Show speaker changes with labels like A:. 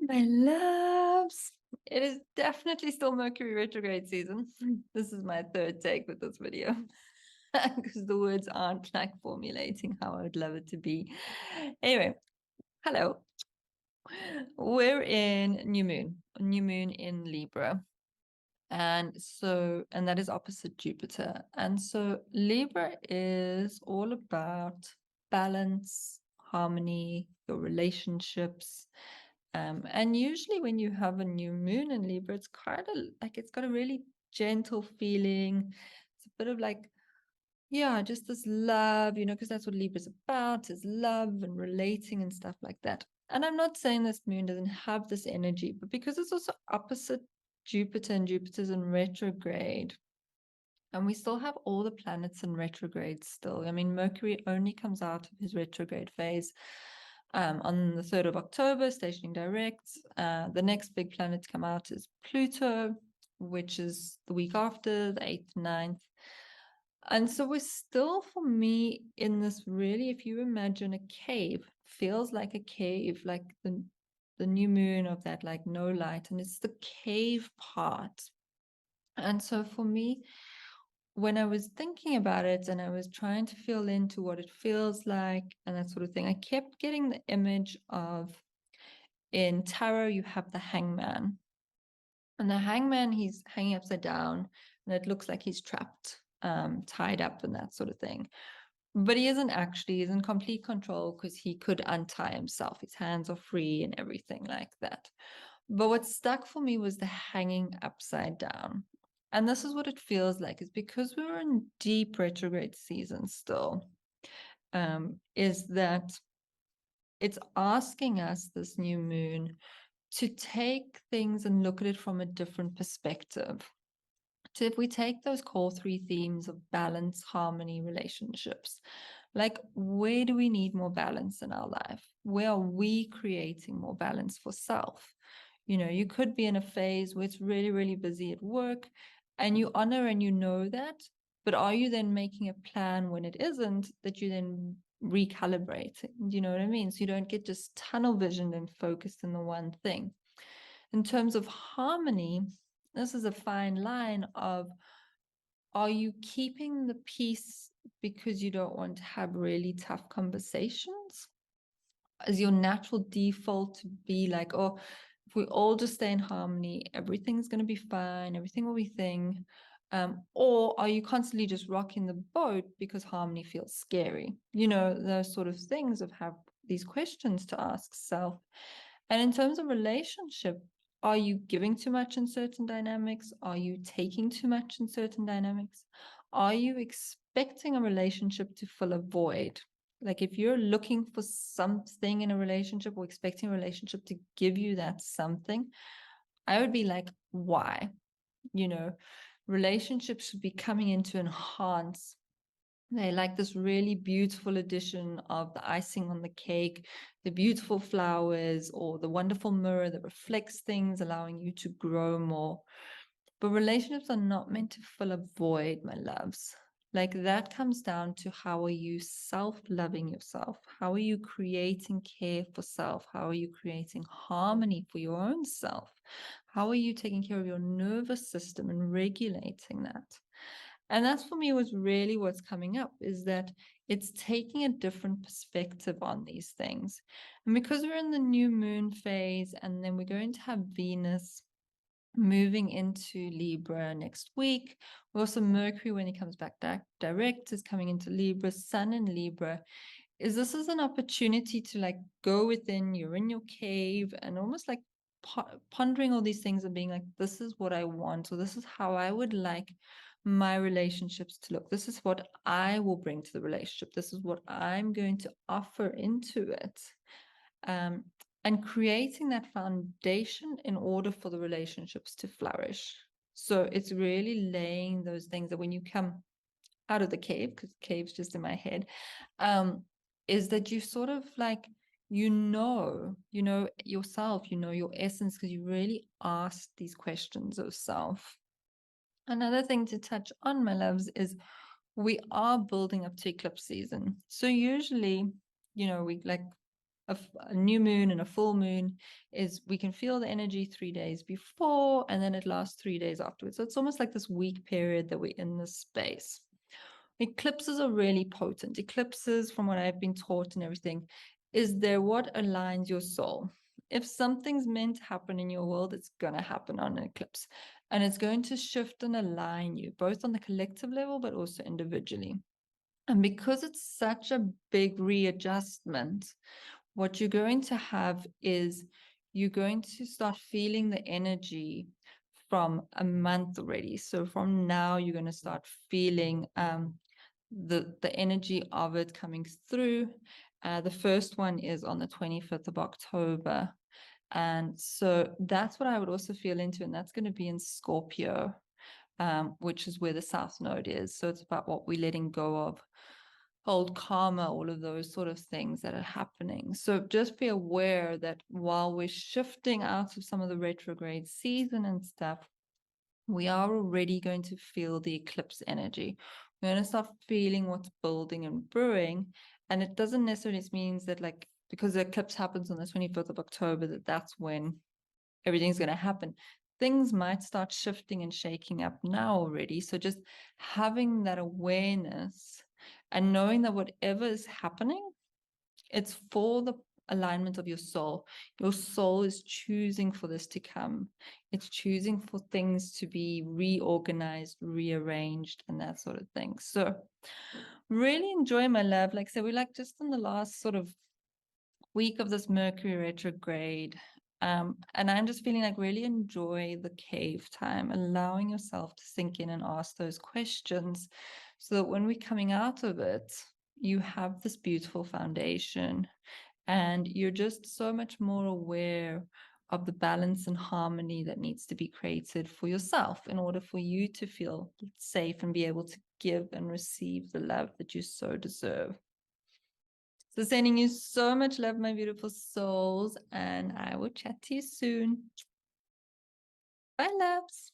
A: My loves, it is definitely still Mercury retrograde season. This is my third take with this video because the words aren't like formulating how I would love it to be. Anyway, hello. We're in new moon in Libra. And that is opposite Jupiter. And so Libra is all about balance, harmony, your relationships. And usually when you have a new moon in Libra, it's it's got a really gentle feeling. It's a bit of like, yeah, just this love, because that's what Libra's about, is love and relating and stuff like that. And I'm not saying this moon doesn't have this energy, but because it's also opposite Jupiter and Jupiter's in retrograde, and we still have all the planets in retrograde still. I mean, Mercury only comes out of his retrograde phase on the 3rd of October, stationing direct. The next big planet to come out is Pluto, which is the week after, the 8th, 9th. And so we're still, for me, in this really, if you imagine a cave, feels like a cave, like the new moon of that, like no light, and it's the cave part. And so for me, when I was thinking about it and I was trying to feel into what it feels like and that sort of thing, I kept getting the image of, in tarot, you have the hangman. And the hangman, he's hanging upside down and it looks like he's trapped, tied up and that sort of thing. But he isn't actually, he's in complete control because he could untie himself. His hands are free and everything like that. But what stuck for me was the hanging upside down. And this is what it feels like, is because we were in deep retrograde season still, is that it's asking us, this new moon, to take things and look at it from a different perspective. So if we take those core three themes of balance, harmony, relationships, like where do we need more balance in our life? Where are we creating more balance for self? You could be in a phase where it's really, really busy at work and you honor and you know that, but are you then making a plan when it isn't, that you then recalibrate? Do you know what I mean? So you don't get just tunnel visioned and focused in the one thing. In terms of harmony, this is a fine line of, are you keeping the peace because you don't want to have really tough conversations? Is your natural default to be like, oh, if we all just stay in harmony, everything's going to be fine, everything will be thing? Or are you constantly just rocking the boat because harmony feels scary? Those sort of things, of have these questions to ask self. And in terms of relationship, are you giving too much in certain dynamics? Are you taking too much in certain dynamics? Are you expecting a relationship to fill a void? Like if you're looking for something in a relationship or expecting a relationship to give you that something, I would be like, why? Relationships should be coming in to enhance. They like this really beautiful addition of the icing on the cake, the beautiful flowers, or the wonderful mirror that reflects things, allowing you to grow more. But relationships are not meant to fill a void, my loves. Like that comes down to, how are you self-loving yourself? How are you creating care for self? How are you creating harmony for your own self? How are you taking care of your nervous system and regulating that? And that's, for me, was really what's coming up, is that it's taking a different perspective on these things. And because we're in the new moon phase, and then we're going to have Venus moving into Libra next week. Also, Mercury, when he comes back direct, is coming into Libra. Sun in Libra. This is an opportunity to like go within. You're in your cave and almost like pondering all these things and being like, this is what I want, or this is how I would like my relationships to look. This is what I will bring to the relationship. This is what I'm going to offer into it. And creating that foundation in order for the relationships to flourish. So it's really laying those things that when you come out of the cave, because the cave's just in my head, is that you sort of like, yourself, your essence, because you really ask these questions of self. Another thing to touch on, my loves, is we are building up to eclipse season. So usually, we like a new moon and a full moon is we can feel the energy 3 days before, and then it lasts 3 days afterwards. So it's almost like this week period that we're in this space. Eclipses are really potent. Eclipses, from what I've been taught and everything, is they're what aligns your soul. If something's meant to happen in your world, it's going to happen on an eclipse. And it's going to shift and align you, both on the collective level, but also individually. And because it's such a big readjustment, what you're going to have is you're going to start feeling the energy from a month already. So from now, you're going to start feeling the energy of it coming through. The first one is on the 25th of October. And so that's what I would also feel into, and that's going to be in Scorpio, which is where the South Node is. So it's about what we're letting go of, old karma, all of those sort of things that are happening. So just be aware that while we're shifting out of some of the retrograde season and stuff, we are already going to feel the eclipse energy. We're going to start feeling what's building and brewing. And it doesn't necessarily mean that, like, because the eclipse happens on the 25th of October, that's when everything's going to happen. Things might start shifting and shaking up now already. So just having that awareness and knowing that whatever is happening, it's for the alignment of your soul. Your soul is choosing for this to come. It's choosing for things to be reorganized, rearranged, and that sort of thing. So really enjoy, my love. Like I said, we're like just in the last sort of week of this Mercury retrograde. And I'm just feeling like really enjoy the cave time, allowing yourself to sink in and ask those questions so that when we're coming out of it, you have this beautiful foundation and you're just so much more aware of the balance and harmony that needs to be created for yourself in order for you to feel safe and be able to give and receive the love that you so deserve. So sending you so much love, my beautiful souls, and I will chat to you soon. Bye, loves.